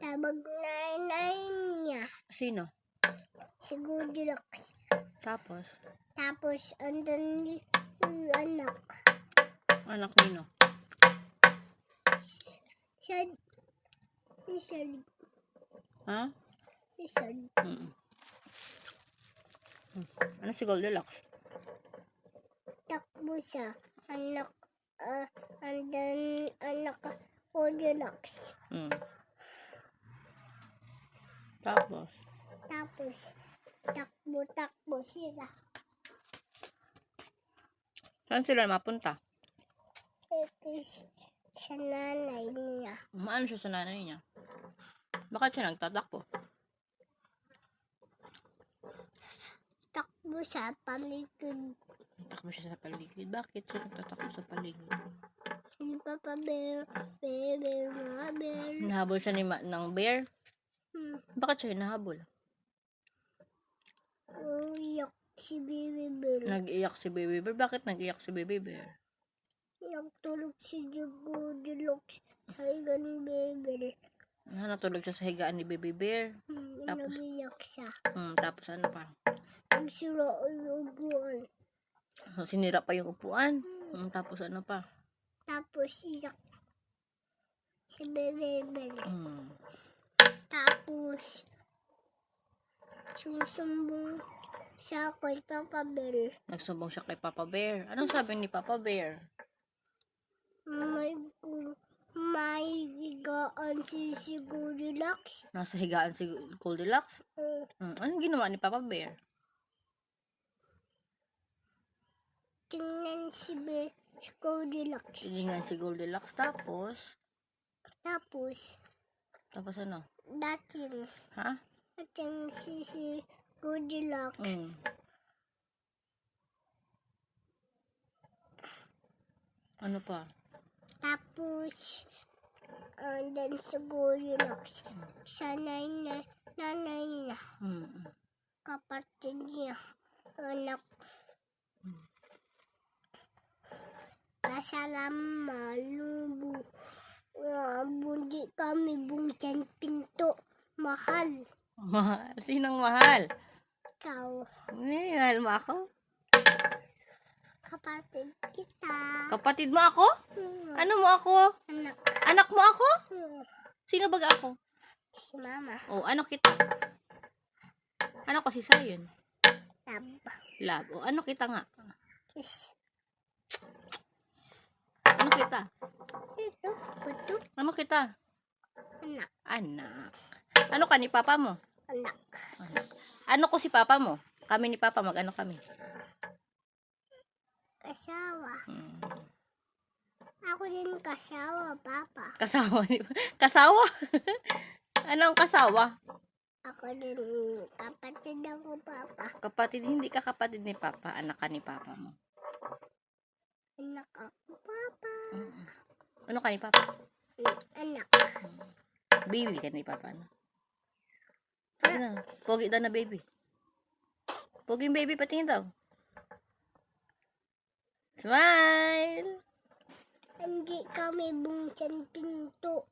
Tabag nanay niya. Sino? Si Goldilocks. Tapos? Tapos, andun yung anak. Anak nino? Lizard. Ha? Lizard. Ano si Goldilocks? Takbo siya. Anak. Andun anak Goldilocks. Tapos? Tapos, takbo sila. Saan sila mapunta? Tapos, sa nanay niya. Maano siya sa nanay niya? Bakit siya nagtatakbo? Takbo sa paligid. Takbo siya sa paligid. Bakit siya nagtatakbo sa paligid? Si Papa Bear, mga bear. Hinahabol siya ng bear? Bakit siya hinahabol? Iyak si Baby Bear. Nag-iyak si Baby Bear? Bakit nag-iyak si Baby Bear? Nagtulog si Goldilocks sa higa ni Baby Bear. Natulog siya sa higaan ni Baby Bear. Tapos? Nag-iyak siya. Tapos ano pa? Nagsira ang upuan. Sinira pa yung upuan. Tapos ano pa? Tapos iyak si Baby Bear. Tapos susumbong siya kay Papa Bear. Nagsumbong siya kay Papa Bear. Anong sabi ni Papa Bear? May higaan si Goldilocks. Nasa higaan si Goldilocks? Anong ginawa ni Papa Bear? Tingnan si Goldilocks. Tingnan si Goldilocks. Tapos ano? Dating. Ha? Dating si Goldilocks. Ano pa? Tapos, dan sa Goldilocks. Sa nanay niya. Kapatid niya. Anak. Pasalam malubo. Bundi kami bungsan pinto. Mahal. Mahal? Sinong mahal? Ikaw. Mahal mo ako? Kapatid kita. Kapatid mo ako? Ano mo ako? Anak. Anak mo ako? Sino baga ako? Si Mama. Oh, ano kita? Ano ko si Sayon? Lab. Oh, ano kita nga? Kiss. Ano kita? Ito. Puto. Ano kita? Anak. Anak. Ano ka ni Papa mo? Anak. Anak. Ano ko si Papa mo? Kami ni Papa, mag-ano kami? Kasawa. Ako din kasawa, Papa. Kasawa ni Kasawa? Anong kasawa? Ako din kapatid ako, Papa. Kapatid, hindi ka kapatid ni Papa. Anak ka ni Papa mo. Anak ako, Papa. Ano ka ni Papa? Anak. Baby ka ni Papa, no? Ano? Pogi daw na baby. Pogi baby, patingin daw. Smile! Hindi kami bungsan pinto.